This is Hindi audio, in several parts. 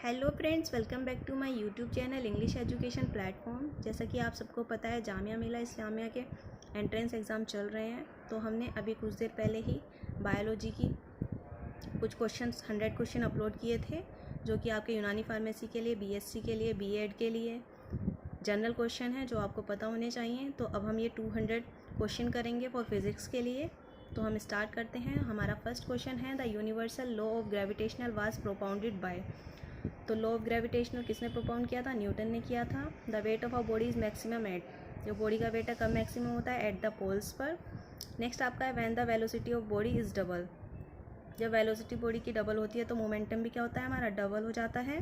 Hello friends, welcome back to my YouTube channel English education platform. जैसा कि आप सबको पता है, जामिया मिल्लिया इस्लामिया के एंट्रेंस एग्ज़ाम चल रहे हैं। तो हमने अभी कुछ देर पहले ही बायोलॉजी की कुछ क्वेश्चंस 100 क्वेश्चन अपलोड किए थे, जो कि आपके यूनानी फार्मेसी के लिए, बीएससी के लिए, बीएड के लिए जनरल क्वेश्चन है जो आपको पता होने चाहिए। तो अब हम ये 200 क्वेश्चन करेंगे फॉर फिज़िक्स के लिए। तो हम स्टार्ट करते हैं। हमारा फर्स्ट क्वेश्चन है, the universal law of gravitational was propounded by. तो लॉ ऑफ ग्रेविटेशनल किसने प्रोपाउंड किया था? न्यूटन ने किया था। The weight of a body is maximum at, जो बॉडी का वेट है कब मैक्सिमम होता है? एट द पोल्स पर। नेक्स्ट आपका है, when the velocity of body is double. जब वेलोसिटी बॉडी की डबल होती है तो मोमेंटम भी क्या होता है? हमारा डबल हो जाता है।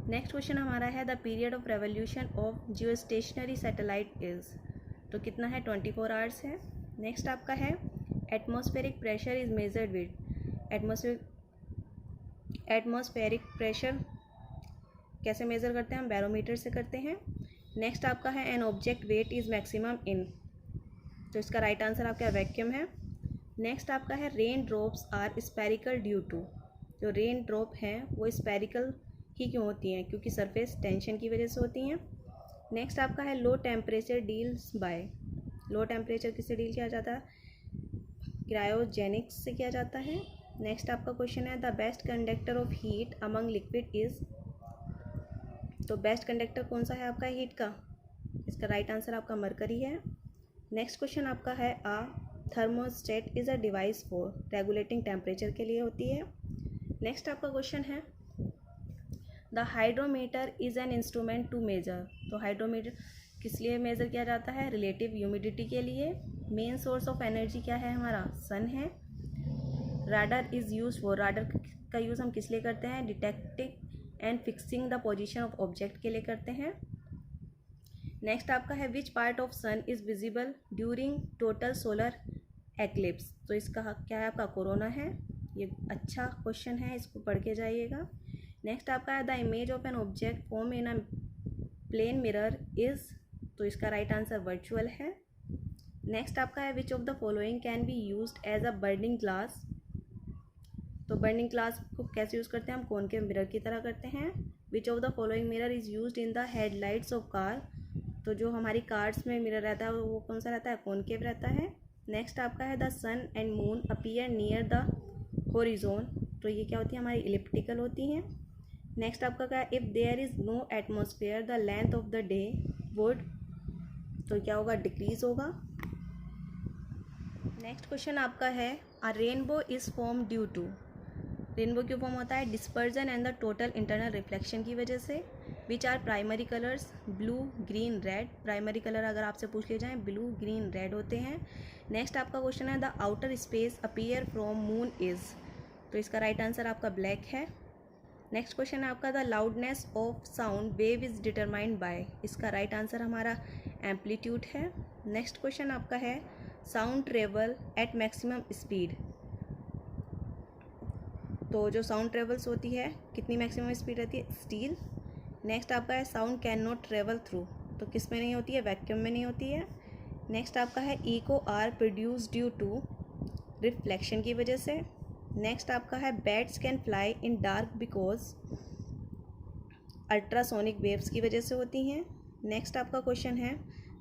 नेक्स्ट क्वेश्चन हमारा है, the period of revolution of Jio stationery satellite is. तो कितना है? 24 आवर्स है। नेक्स्ट आपका है, atmospheric pressure is measured with. Atmospheric pressure कैसे मेज़र करते हैं? हम बैरोमीटर से करते हैं। नेक्स्ट आपका है, an object weight is maximum in. तो इसका राइट आंसर आपका वैक्यूम है। नेक्स्ट आपका है, rain drops are spherical due to. जो रेन ड्रॉप हैं वो स्पेरिकल ही क्यों होती हैं? क्योंकि सरफेस टेंशन की वजह से होती हैं। नेक्स्ट आपका है, low temperature deals by. Low temperature किससे डील किया जाता है? क्रायोजेनिक्स से किया जाता है। नेक्स्ट आपका क्वेश्चन है, the best conductor of heat among liquid is. तो बेस्ट कंडक्टर कौन सा है आपका हीट का? इसका राइट आंसर आपका मरकरी है। नेक्स्ट क्वेश्चन आपका है, a thermostat is a device for. Regulating temperature के लिए होती है। नेक्स्ट आपका क्वेश्चन है, the hydrometer is an instrument to measure. तो हाइड्रोमीटर किस लिए मेज़र किया जाता है? रिलेटिव ह्यूमिडिटी के लिए। मेन सोर्स ऑफ एनर्जी क्या है? हमारा सन है। Radar is use for. Radar का यूज़ हम किस लिए करते हैं? Detecting and fixing the position of object के लिए करते हैं। नेक्स्ट आपका है, which part of sun is visible during total solar eclipse. तो इसका क्या है? आपका कोरोना है। ये अच्छा क्वेश्चन है, इसको पढ़ के जाइएगा। नेक्स्ट आपका है, the image of an object form in a plane mirror is. तो इसका राइट आंसर वर्चुअल है। नेक्स्ट आपका है, which of the following can be used as a burning glass. तो बर्निंग ग्लास को कैसे यूज़ करते हैं? हम कॉनकेव मिरर की तरह करते हैं। विच of the following mirror is used in the headlights of car. तो जो हमारी कार्स में मिरर रहता है वो कौन सा रहता है? कॉनकेव रहता है। नेक्स्ट आपका है, the sun and moon appear near the horizon. तो ये क्या होती है? हमारी इलिप्टिकल होती हैं। नेक्स्ट आपका क्या है, if there is no atmosphere the length of the day would. तो क्या होगा? डिक्रीज होगा। नेक्स्ट क्वेश्चन आपका है, a rainbow is form due to. Rainbow क्यों फॉर्म होता है? Dispersion and the total internal reflection की वजह से। Which are primary colours? Blue, green, red. Primary colour अगर आपसे पूछ लिए जाएँ, ब्लू, ग्रीन, रेड होते हैं। नेक्स्ट आपका क्वेश्चन है, the outer space appear from moon is. तो इसका राइट आंसर आपका ब्लैक है। नेक्स्ट क्वेश्चन है आपका, the loudness of sound wave is determined by. इसका राइट आंसर हमारा एम्पलीट्यूड है। नेक्स्ट क्वेश्चन आपका है, sound travel eight maximum speed. तो जो साउंड ट्रेवल्स होती है कितनी मैक्सिमम स्पीड रहती है? स्टील। नेक्स्ट आपका है, sound can not travel through. तो किस में नहीं होती है? वैक्यूम में नहीं होती है। नेक्स्ट आपका है, echo are produce due to. Reflection की वजह से। नेक्स्ट आपका है, bats can fly in dark because. Ultrasonic waves की वजह से होती हैं। नेक्स्ट आपका क्वेश्चन है,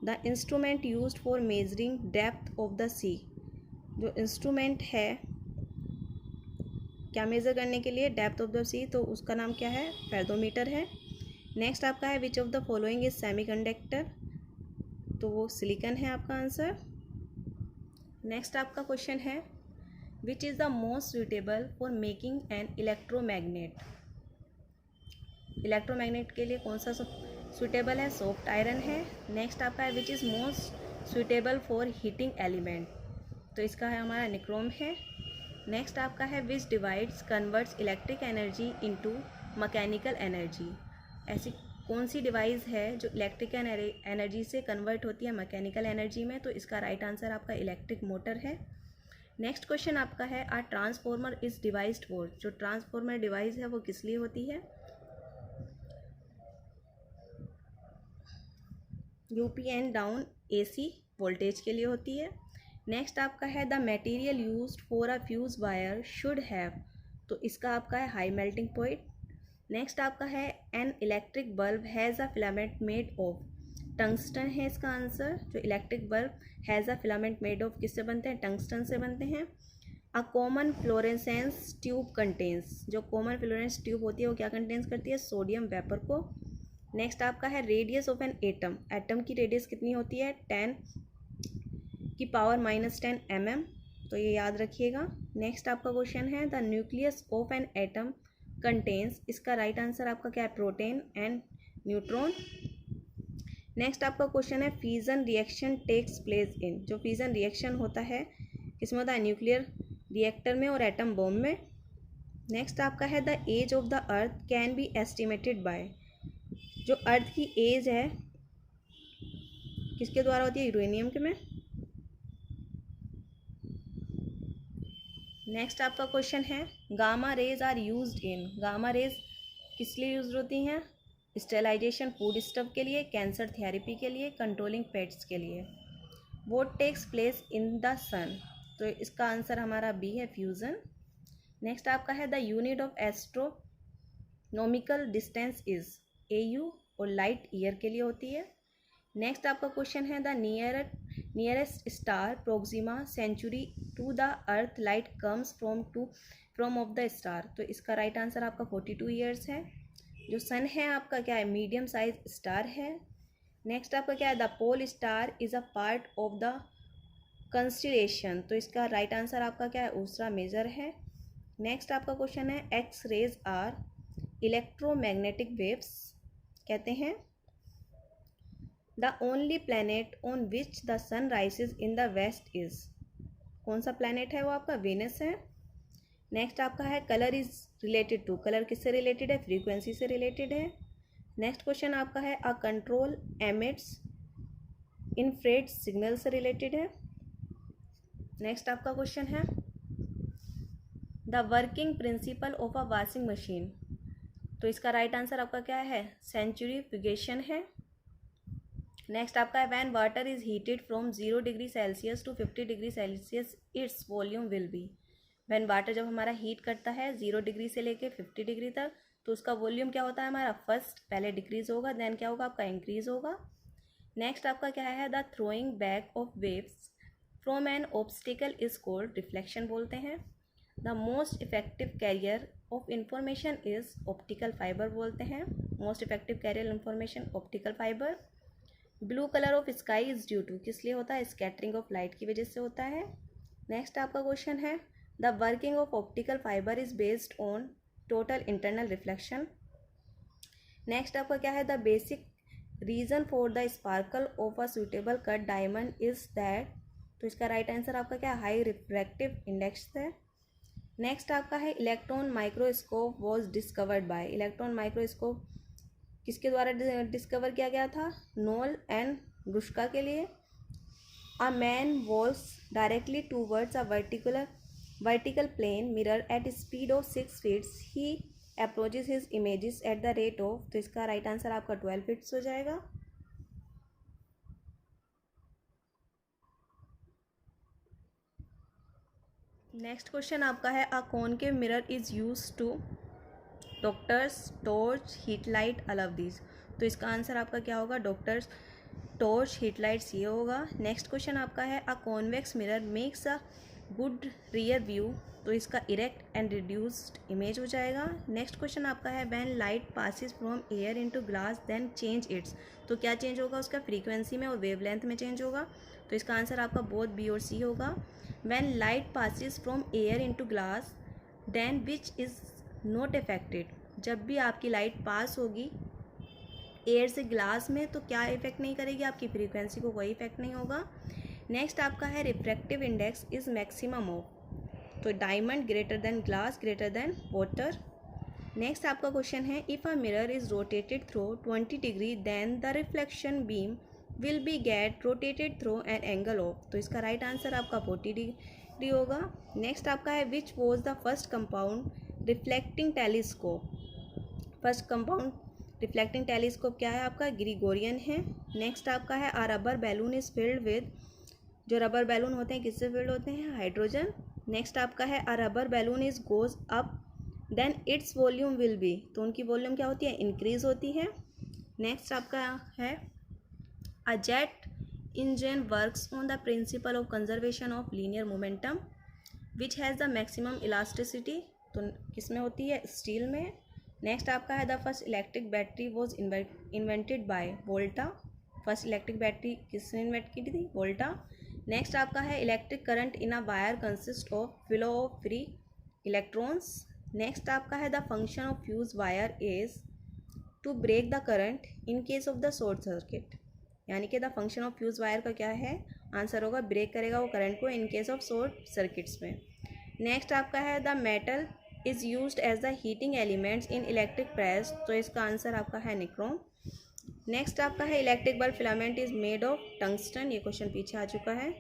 the instrument used for measuring depth of the sea. जो इंस्ट्रूमेंट है क्या मेज़र करने के लिए? Depth of the sea. तो उसका नाम क्या है? फेर्डोमीटर है। नेक्स्ट आपका है, which of the following is semiconductor. तो वो सिलिकॉन है आपका आंसर। नेक्स्ट आपका क्वेश्चन है, which is the most suitable for making an electromagnet. Electromagnet के लिए कौन सा सुइटेबल है? सॉफ्ट आयरन है। नेक्स्ट आपका है, which is most suitable for heating element. तो इसका है हमारा निक्रोम है। नेक्स्ट आपका है, विच divides converts electric energy into mechanical energy. ऐसी कौन सी डिवाइस है जो इलेक्ट्रिक एनर्जी से कन्वर्ट होती है मैकेनिकल एनर्जी में? तो इसका राइट आंसर आपका इलेक्ट्रिक मोटर है। नेक्स्ट क्वेश्चन आपका है, आ ट्रांसफॉर्मर इज डिवाइस्ड फॉर। जो ट्रांसफॉर्मर डिवाइस है वो किस लिए होती है? UP and down AC voltage के लिए होती है। नेक्स्ट आपका है, the material used for a fuse wire should have. तो इसका आपका है हाई मेल्टिंग पॉइंट। नेक्स्ट आपका है an electric bulb has a filament made of, tungsten है इसका आंसर। जो electric bulb has a filament made of किससे बनते हैं, टंगस्टन से बनते हैं। A common fluorescence tube contains, जो कॉमन फ्लोरेंस ट्यूब होती है वो क्या कंटेन्स करती है, सोडियम वेपर को। नेक्स्ट आपका है radius of an atom, atom की रेडियस कितनी होती है, 10 की पावर -10 mm, तो ये याद रखिएगा। नेक्स्ट आपका क्वेश्चन है the nucleus of an atom contains, इसका राइट आंसर आपका क्या है, प्रोटीन एंड न्यूट्रॉन। नेक्स्ट आपका क्वेश्चन है fusion reaction takes place in, जो फ्यूजन रिएक्शन होता है किसमें होता है, न्यूक्लियर रिएक्टर में और एटम बॉम्ब में। नेक्स्ट आपका है the age of the earth can be estimated by, जो अर्थ की एज है किसके द्वारा होती है, यूरेनियम के में। नेक्स्ट आपका क्वेश्चन है gamma rays are used in, gamma rays किस लिए यूज होती हैं, स्टेलाइजेशन फूड स्टफ के लिए, कैंसर थेरेपी के लिए, कंट्रोलिंग पेट्स के लिए। What takes place in the sun, तो इसका आंसर हमारा बी है, फ्यूजन। नेक्स्ट आपका है the unit of astronomical distance is, AU, और लाइट ईयर के लिए होती है। नेक्स्ट आपका क्वेश्चन है the nearest star Proxima Centauri to the earth light comes from of the star, तो इसका राइट आंसर आपका 42 ईयर्स है। जो सन है आपका क्या है, मीडियम साइज स्टार है। नेक्स्ट आपका क्या है, the pole star is a part of the constellation, तो इसका राइट आंसर आपका क्या है, ऊर्सा मेजर है। नेक्स्ट आपका क्वेश्चन है X rays are electromagnetic waves, कहते हैं the only planet on which the sun rises in the west is, कौन सा प्लैनेट है वो आपका, वेनस है। नेक्स्ट आपका है colour is related to, colour किससे रिलेटेड है, फ्रीक्वेंसी से रिलेटेड है। नेक्स्ट क्वेश्चन आपका है a control emits infrared signal से रिलेटेड है। नेक्स्ट आपका क्वेश्चन है the working principle of a washing machine, तो इसका राइट आंसर आपका क्या है, सेंट्रीफ्यूगेशन है। नेक्स्ट आपका है when water is heated from 0 degree Celsius to 50 degree Celsius its volume will be, when water जब हमारा हीट करता है 0 डिग्री से लेके 50 डिग्री तक, तो उसका वॉल्यूम क्या होता है हमारा, फर्स्ट पहले डिक्रीज होगा, देन क्या होगा आपका, इंक्रीज होगा। नेक्स्ट आपका क्या है the throwing back of waves from an obstacle is called, reflection बोलते हैं। The most effective carrier of information is optical fibre बोलते हैं, most effective carrier information optical fibre. Blue colour of sky is due to, किस लिए होता है, स्कैटरिंग ऑफ लाइट की वजह से होता है। नेक्स्ट आपका क्वेश्चन है the working of optical fibre is based on total internal reflection. Next आपका क्या है the basic reason for the sparkle of a suitable cut diamond is that, तो इसका राइट आंसर आपका क्या, हाई रिफ्रैक्टिव इंडेक्स है। नेक्स्ट आपका है electron microscope was discovered by, electron microscope किसके द्वारा डिस्कवर किया गया था, नोल एंड ब्रुस्का के लिए। A man walks directly towards a vertical plane mirror at speed of 6 feet, he approaches his images at the rate of, तो इसका राइट आंसर आपका 12 feet हो जाएगा। नेक्स्ट क्वेश्चन आपका है a concave mirror is use to doctors torch head light all of these, तो इसका आंसर आपका क्या होगा, डॉक्टर्स टॉर्च हीट लाइट्स ये होगा। नेक्स्ट क्वेश्चन आपका है a convex mirror makes a good rear view, तो इसका इरेक्ट एंड रिड्यूस्ड इमेज हो जाएगा। नेक्स्ट क्वेश्चन आपका है when light passes from air into glass then change its, तो क्या चेंज होगा, उसका फ्रीक्वेंसी में और वेवलेंथ में चेंज होगा, तो इसका आंसर आपका बोथ बी और सी होगा। When light passes from air into glass then which is not affected, जब भी आपकी लाइट पास होगी एयर से ग्लास में तो क्या इफेक्ट नहीं करेगी, आपकी फ्रीक्वेंसी को कोई इफेक्ट नहीं होगा। नेक्स्ट आपका है refractive index is maximum of, तो diamond greater than glass greater than water. Next आपका क्वेश्चन है if a mirror is rotated through 20 degree then the reflection beam will be get rotated through an angle of, तो इसका राइट आंसर आपका 40 डिग्री होगा। नेक्स्ट आपका है which was the first compound reflecting telescope, first compound reflecting telescope क्या है आपका, ग्रिगोरियन है। नेक्स्ट आपका है a rubber balloon is filled with, जो रबर बैलून होते हैं किससे फिल्ड होते हैं, हाइड्रोजन। नेक्स्ट आपका है a rubber balloon is goes up then its volume will be, तो उनकी वॉल्यूम क्या होती है, इंक्रीज होती है। नेक्स्ट आपका है a jet engine works on the principle of conservation of linear momentum which has the maximum elasticity, तो किस में होती है, स्टील में। नेक्स्ट आपका है the first electric battery was invented by Volta, first electric battery किसने इन्वेंट की थी, वोल्टा। नेक्स्ट आपका है electric current in a wire consist of flow of free electrons. Next आपका है the function of fuse wire is to break the current in case of the short circuit, यानी कि the function of fuse wire का क्या है, आंसर होगा ब्रेक करेगा वो करंट को in case of short circuits में। नेक्स्ट आपका है the metal is used as the heating elements in electric press, तो इसका आंसर आपका है निक्रोम। नेक्स्ट आपका है electric bulb filament is made of tungsten, ये क्वेश्चन पीछे आ चुका है।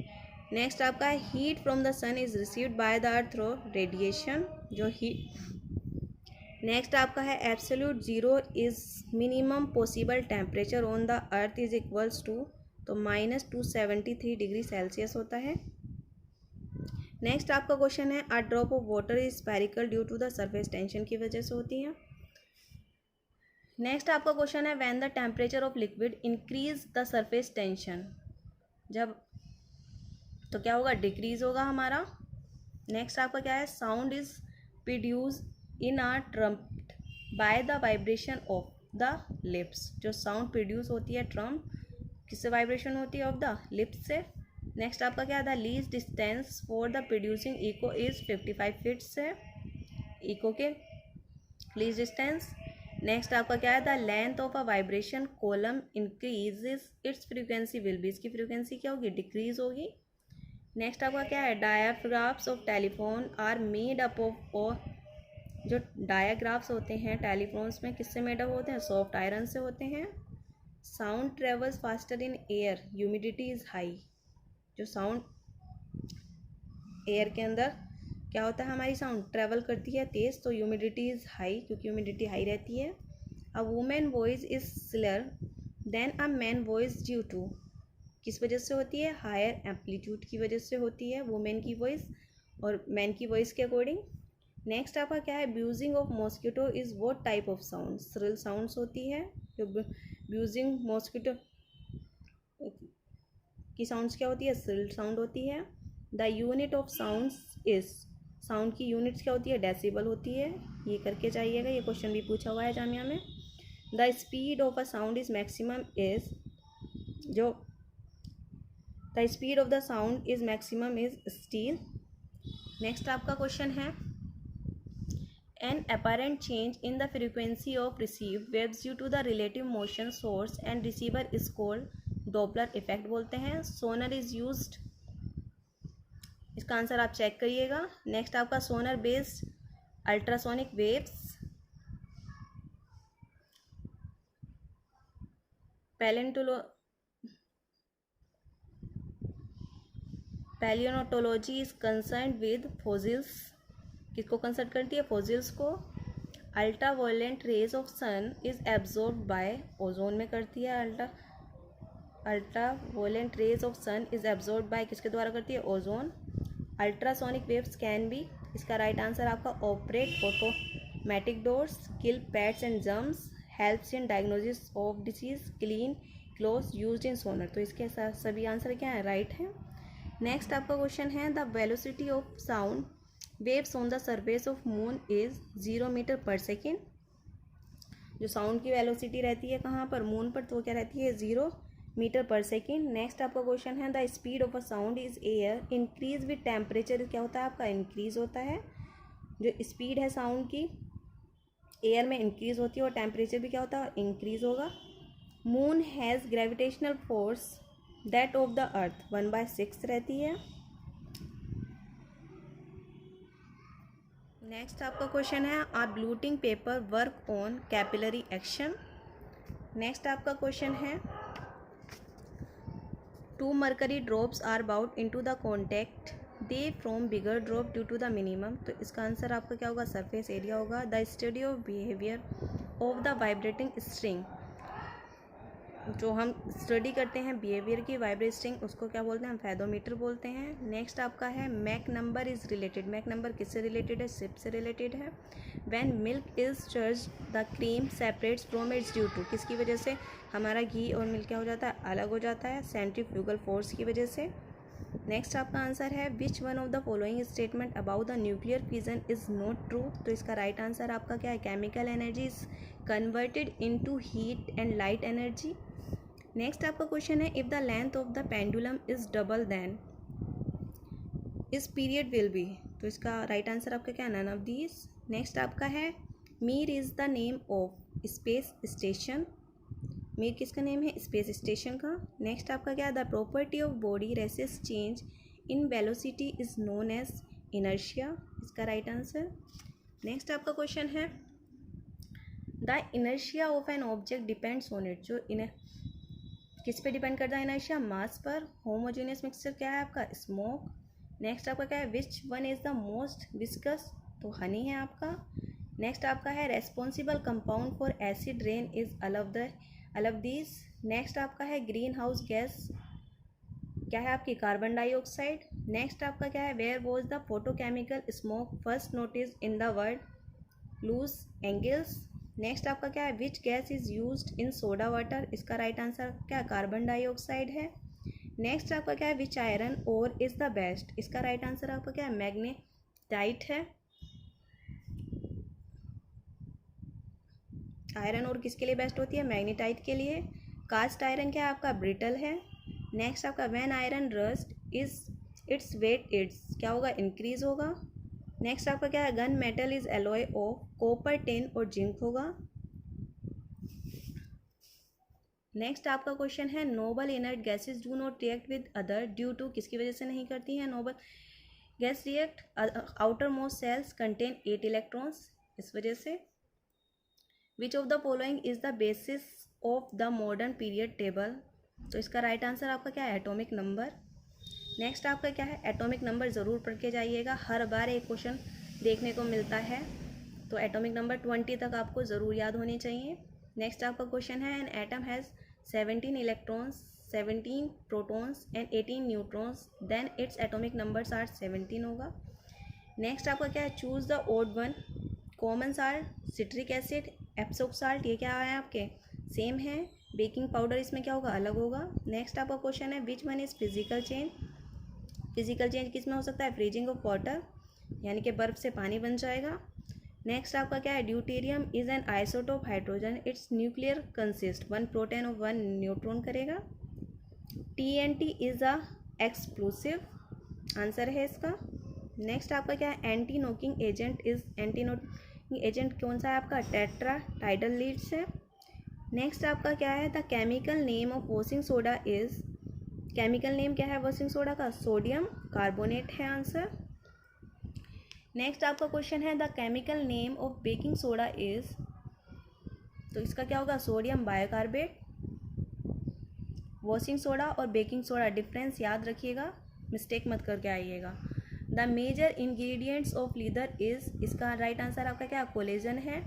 नेक्स्ट आपका है heat from the sun is received by the earth through radiation, जो हीट। नेक्स्ट आपका है absolute zero is minimum possible temperature on the earth is equals to, तो -273 डिग्री सेल्सियस होता है। नेक्स्ट आपका क्वेश्चन है a drop of water is spherical due to the surface tension की वजह से होती है। नेक्स्ट आपका क्वेश्चन है when the temperature of liquid increase the surface tension, जब तो क्या होगा, डिक्रीज होगा हमारा। नेक्स्ट आपका क्या है sound is produce in a Trump by the vibration of the lips, जो साउंड प्रोड्यूस होती है ट्रम्प किससे वाइब्रेशन होती है, ऑफ द लिप्स से। नेक्स्ट आपका क्या है the least distance for the producing eco is 55 feet से, इको के लीस्ट डिस्टेंस। नेक्स्ट आपका क्या है the length of a vibration column increases it's frequency will be, इसकी फ्रीक्वेंसी क्या होगी, डिक्रीज होगी। नेक्स्ट आपका क्या है diaphragms of telephone are made up of, जो डायाग्राफ्स होते हैं टेलीफोन्स में किससे मेड अप होते हैं, सॉफ्ट आयरन से होते हैं। Sound travels faster in air, humidity is high, जो साउंड एयर के अंदर क्या होता है, हमारी साउंड ट्रेवल करती है तेज़, तो ह्यूमिडिटी इज़ हाई, क्योंकि ह्यूमिडिटी हाई रहती है। A women voice is shriller than a man voice due to, किस वजह से होती है, हायर एम्पलीट्यूड की वजह से होती है वुमेन की वॉइस और मैन की वॉइस के अकॉर्डिंग। नेक्स्ट आपका क्या है buzzing of mosquito is what type of sound, shrill sounds होती है, जो ब्यूजिंग मॉस्किटो की साउंड्स क्या होती है, श्रिल साउंड होती है। The unit of sounds is, sound की यूनिट्स क्या होती है, डेसिबल होती है, ये करके जाइएगा, ये क्वेश्चन भी पूछा हुआ है जामिया में। The speed of a sound is maximum is, जो the speed of the sound is maximum is steel. Next आपका क्वेश्चन है an apparent change in the frequency of receive waves due to the relative motion source and receiver is called Doppler effect बोलते हैं। सोनर इज यूज्ड, इसका आंसर आप चेक करिएगा। नेक्स्ट आपका sonar based ultrasonic waves, palaeontology is concerned with fossils, किसको कंसर्न करती है, फॉसिल्स को। Ultra violent rays of sun is absorb by, ozone में करती है। Ultra violent rays of sun is absorb by, किसके द्वारा करती है, ozone. Ultrasonic waves can be, इसका राइट आंसर आपका operate automatic doors, kill pests and germs, helps in diagnosis of disease, clean clothes used in sonar, तो इसके सभी आंसर क्या है, राइट है। नेक्स्ट आपका क्वेश्चन है the velocity of sound waves on the surface of moon is 0 metre पर सेकेंड, जो साउंड की वेलोसिटी रहती है कहाँ पर, मून पर, तो क्या रहती है, 0 मीटर पर सेकेंड। नेक्स्ट आपका क्वेश्चन है the speed of a sound is air increase with temperature, क्या होता है आपका, इंक्रीज होता है। जो स्पीड है साउंड की एयर में इंक्रीज होती है और टेम्परेचर भी क्या होता है, इंक्रीज होगा। Moon has gravitational force that of the earth 1/6 रहती है। नेक्स्ट आपका क्वेश्चन है a blotting paper work on capillary action. Next आपका क्वेश्चन है 2 mercury drops are brought into the contact they from bigger drop due to the minimum, तो इसका आंसर आपका क्या होगा, सरफेस एरिया होगा। The study of behaviour of the vibrating string जो हम स्टडी करते हैं बिहेवियर की वाइब्रेटिंग, उसको क्या बोलते हैं, हम फेदोमीटर बोलते हैं। नेक्स्ट आपका है Mach number is related. Mach number किससे रिलेटेड है, सिप से रिलेटेड है। When milk is churned the cream separates from its due to, किसकी वजह से हमारा घी और मिल्क क्या हो जाता है, अलग हो जाता है, सेंट्रीफ्यूगल फोर्स की वजह से। नेक्स्ट आपका आंसर है which one of the following statement about the nuclear fission is not true. तो इसका राइट आंसर आपका क्या है, chemical energy is converted into heat and light energy. Next आपका क्वेश्चन है if the length of the pendulum is double then इस पीरियड विल बी। तो इसका राइट आंसर आपका क्या है, नन ऑफ दीज। नेक्स्ट आपका है Mir is the name of space station. Mir किसका नेम है, स्पेस स्टेशन का। नेक्स्ट आपका क्या है, the property of body resist change in velocity is known as inertia. इसका राइट आंसर। नेक्स्ट आपका क्वेश्चन है the inertia of an object depends on it. जो किस पे डिपेंड करता है इनर्शिया, मास पर। होमोजेनियस मिक्सचर क्या है आपका, स्मोक। नेक्स्ट आपका क्या है which one is the most viscous, तो हनी है आपका। नेक्स्ट आपका है responsible compound for acid rain is all of these. Next आपका है ग्रीन हाउस गैस क्या है आपकी, कार्बन डाइऑक्साइड। नेक्स्ट आपका क्या है where was the photochemical smoke first notice in the world, Los Angeles. Next आपका क्या है which gas is used in soda water. इसका राइट आंसर क्या, कार्बन डाइऑक्साइड है। नेक्स्ट आपका क्या है which iron ore is the best. इसका राइट आंसर आपका क्या है, मैग्नेटाइट है। आयरन और किसके लिए बेस्ट होती है, मैग्नेटाइट के लिए। कास्ट आयरन क्या है आपका, ब्रिटल है। नेक्स्ट आपका when iron rust is its weight its क्या होगा, इंक्रीज होगा। नेक्स्ट आपका क्या है gun metal is alloy of copper, tin और जिंक होगा। नेक्स्ट आपका क्वेश्चन है noble inert gases do not react with other due to, किसकी वजह से नहीं करती हैं noble gas react, outer most shells contain 8 electrons, इस वजह से। Which of the following is the basis of the modern period table. तो इसका राइट आंसर आपका क्या है, एटॉमिक नंबर। नेक्स्ट आपका क्या है, एटॉमिक नंबर ज़रूर पढ़ के जाइएगा, हर बार एक क्वेश्चन देखने को मिलता है, तो एटॉमिक नंबर 20 तक आपको ज़रूर याद होने चाहिए। नेक्स्ट आपका क्वेश्चन है an atom has 17 electrons, 17 protons and 18 neutrons, then its atomic numbers are 17 होगा। नेक्स्ट आपका क्या है, choose the odd one. Common salt, citric acid, epsom salt, ये क्या है आपके, सेम है। बेकिंग पाउडर इसमें क्या होगा, अलग होगा। नेक्स्ट आपका क्वेश्चन है which one is physical change. Physical change किस में हो सकता है, फ्रीजिंग ऑफ वाटर, यानी कि बर्फ़ से पानी बन जाएगा। नेक्स्ट आपका क्या है, deuterium is an isotope hydrogen, it's nuclear consist 1 proton और 1 न्यूट्रॉन करेगा। TNT is a explosive, answer है इसका। नेक्स्ट आपका क्या है, anti knocking agent is, anti knocking agent कौन सा है आपका, टेट्रा टाइडल लीड्स है। नेक्स्ट आपका क्या है, the chemical name of washing soda is, chemical name क्या है वॉशिंग सोडा का, सोडियम कार्बोनेट है आंसर। नेक्स्ट आपका क्वेश्चन है the chemical name of baking soda is, तो इसका क्या होगा, सोडियम बाइकार्बेट। वॉशिंग सोडा और बेकिंग सोडा डिफरेंस याद रखिएगा, मिस्टेक मत करके आइएगा। The major ingredients of leather is, इसका राइट आंसर आपका क्या, कोलेजन है।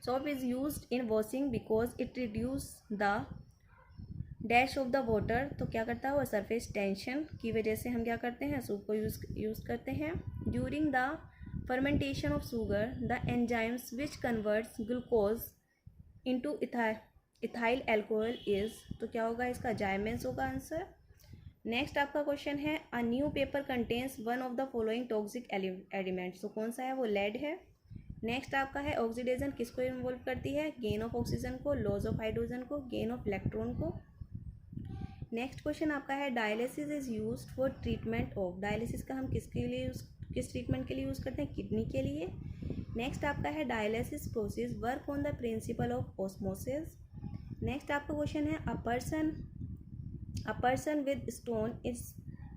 Soap is used in washing because it reduce the dash of the water, तो क्या करता है वो, सरफेस टेंशन की वजह से हम क्या करते हैं, सूप को यूज़ करते हैं। During the fermentation of sugar the enzymes which converts glucose into ethyl alcohol is, तो क्या होगा इसका, जाइमेंस होगा आंसर। नेक्स्ट आपका क्वेश्चन है a new paper contains one of the following toxic elements, तो कौन सा है वो, लेड है। नेक्स्ट आपका है ऑक्सीडेशन किसको इन्वॉल्व करती है, गेन ऑफ ऑक्सीजन को, लॉस ऑफ हाइड्रोजन को, गेन ऑफ इलेक्ट्रॉन को। नेक्स्ट क्वेश्चन आपका है dialysis is use for treatment of, dialysis का हम किसके लिए किस ट्रीटमेंट के लिए यूज़ करते हैं, किडनी के लिए। नेक्स्ट आपका है dialysis process work on the principle of osmosis. Next आपका क्वेश्चन है a person with stone is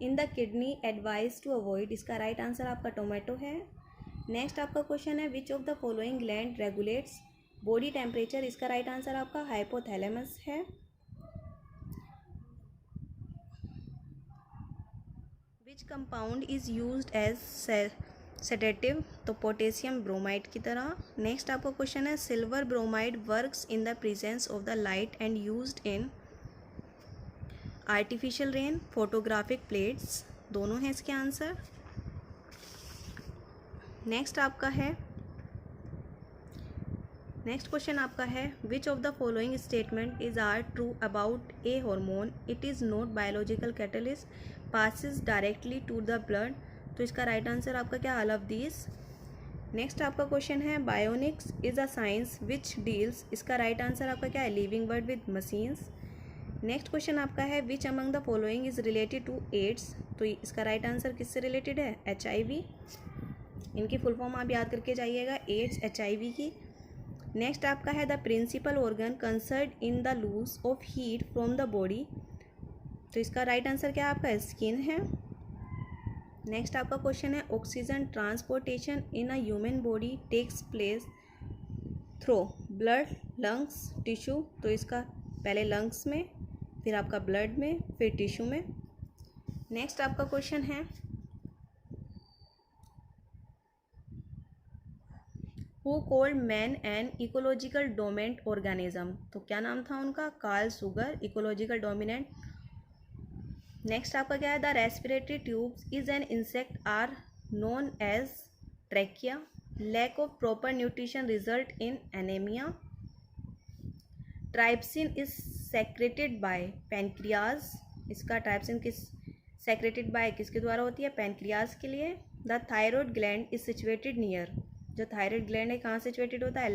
in the kidney advise to avoid, इसका राइट आंसर आपका टोमेटो है। नेक्स्ट आपका क्वेश्चन है which of the following gland regulates body temperature, इसका राइट आंसर आपका हाइपोथैलेमस है। Which compound is used as sedative, तो पोटेशियम ब्रोमाइड की तरह। नेक्स्ट आपका क्वेश्चन है silver bromide works in the presence of the light and used in artificial rain, photographic plates, दोनों हैं इसके आंसर। नेक्स्ट क्वेश्चन आपका है which of the following statement is are true about a hormone, it is not biological catalyst, passes directly to the blood. तो इसका राइट आंसर आपका क्या, ऑल ऑफ दीज। नेक्स्ट आपका क्वेश्चन है bionics is a science which deals, इसका राइट आंसर आपका क्या है, living word with machines. Next question आपका है which among the following is related to AIDS, तो इसका राइट आंसर किससे रिलेटेड है, HIV। इनकी फुल फॉर्म आप याद करके जाइएगा, एड्स HIV की। नेक्स्ट आपका है the principal organ concern in the lose of heat from the body, तो इसका राइट आंसर क्या आपका स्किन है। नेक्स्ट आपका क्वेश्चन है oxygen transportation in a human body takes place through blood, lungs, tissue, तो इसका पहले लंग्स में, फिर आपका ब्लड में, फिर टिश्यू में। नेक्स्ट आपका क्वेश्चन है who called man an ecological dominant organism, तो क्या नाम था उनका, कार्ल सुगर, इकोलॉजिकल डोमिनेंट। नेक्स्ट आपका क्या है the respiratory tubes is an insect are known as trachea, lack of proper nutrition result in anaemia, trypsin is secreted by pancreas, इसका ट्राइप्सिन सेक्रेटेड बाय किसके द्वारा होती है, पैनक्रियाज के लिए। The thyroid gland is situated near, जो थायरॉयड ग्लैंड है कहाँ सिचुएटेड होता है,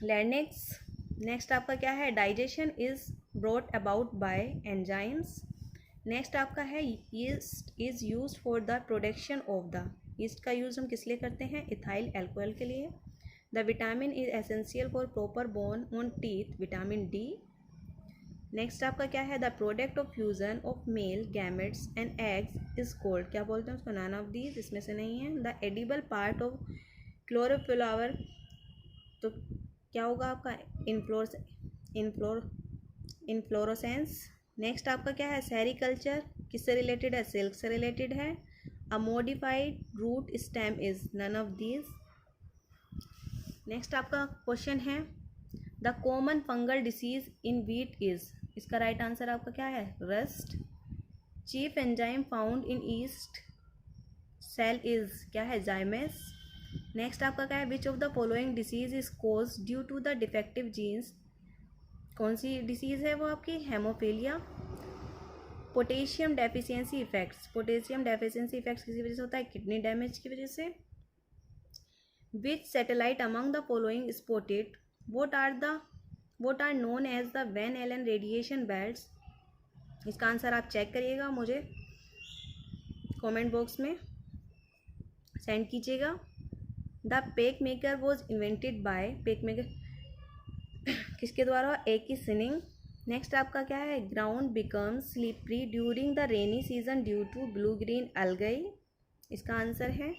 लैरिंक्स। नेक्स्ट आपका क्या है digestion is brought about by enzymes. Next आपका है yeast is used for the production of the, yeast का यूज़ हम किस लिए करते हैं, इथाइल अल्कोहल के लिए। The vitamin is essential for proper bone on teeth, vitamin D। Next आपका क्या है the product of fusion of male gametes and eggs is called, क्या बोलते हैं उसको, नन ऑफ दीज, इसमें से नहीं है। द एडिबल पार्ट ऑफ क्लोरोफ्लावर, तो क्या होगा आपका, इनफ्लोरोसेंस। नेक्स्ट आपका क्या है सेरिकल्चर, किससे रिलेटेड है, सिल्क से रिलेटेड है। A modified root stem is none of these. Next आपका क्वेश्चन है the common fungal disease in wheat is, इसका राइट आंसर आपका क्या है, rust. Chief enzyme found in yeast cell is क्या है, जाइमेस। नेक्स्ट आपका क्या है which of the following disease is cause due to the defective genes, कौन सी डिसीज है वो आपकी, haemophilia. Potassium deficiency affects, potassium deficiency affects किसी वजह से होता है, किडनी डैमेज की वजह से। Which satellite among the following spotted, what are known as the Van Allen radiation belts, इसका आंसर आप चेक करिएगा, मुझे कमेंट बॉक्स में सेंड कीजिएगा। The pacemaker was invented by, pacemaker किसके द्वारा, एकिसनिंग। नेक्स्ट आपका क्या है ground becomes slippery during the rainy season due to blue green algae, इसका आंसर है।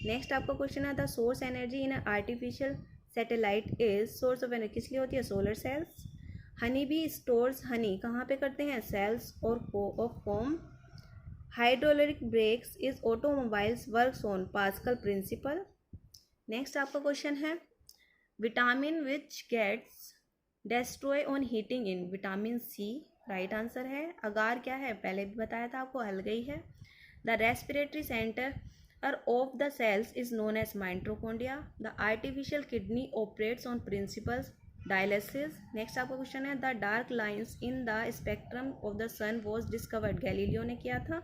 नेक्स्ट आपका क्वेश्चन है the source energy in artificial satellite is, source of energy किस लिए होती है, solar cells. Honey bee stores honey कहाँ पे करते हैं, सेल्स और of comb. Hydraulic brakes is automobiles works on Pascal principle. Next आपका क्वेश्चन है vitamin which gets destroy on heating in, vitamin C, right answer है। अगार क्या है, पहले भी बताया था आपको, अलगई है। The respiratory centre of the cells is known as mitochondria. The artificial kidney operates on principles dialysis. Next आपका क्वेश्चन है the dark lines in the spectrum of the sun was discovered, Galileo ने किया था।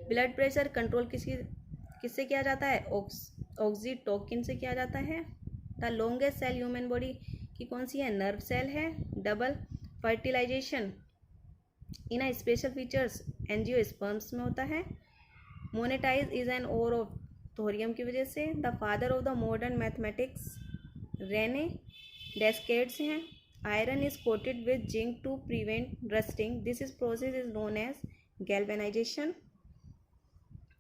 ब्लड प्रेशर कंट्रोल किससे किया जाता है, ऑक्सीटोकिन से किया जाता है। The longest cell human body की कौन सी है, नर्व सेल है। Double fertilization in a special features angiosperms में होता है। मोनेटाइज is an ore of thorium की वजह से। The father of the modern mathematics Rene Descartes हैं। Iron is coated with zinc to prevent rusting, this is process is known as galvanization.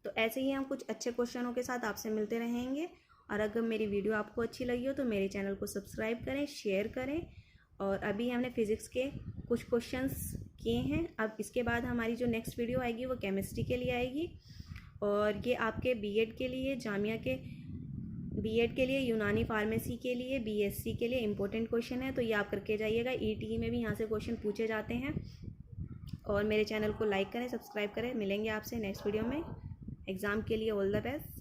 तो ऐसे ही हम कुछ अच्छे क्वेश्चनों के साथ आपसे मिलते रहेंगे, और अगर मेरी वीडियो आपको अच्छी लगी हो तो मेरे चैनल को सब्सक्राइब करें, शेयर करें। और अभी हमने फिज़िक्स के कुछ क्वेश्चंस किए हैं, अब इसके बाद हमारी जो नेक्स्ट वीडियो आएगी वो केमिस्ट्री के लिए आएगी। और ये आपके बीएड के लिए, जामिया के बीएड के लिए, यूनानी फार्मेसी के लिए, बीएससी के लिए इम्पोर्टेंट क्वेश्चन है, तो ये आप करके जाइएगा। ईटीई में भी यहाँ से क्वेश्चन पूछे जाते हैं। और मेरे चैनल को लाइक करें, सब्सक्राइब करें। मिलेंगे आपसे नेक्स्ट वीडियो में। एग्ज़ाम के लिए ऑल द बेस्ट।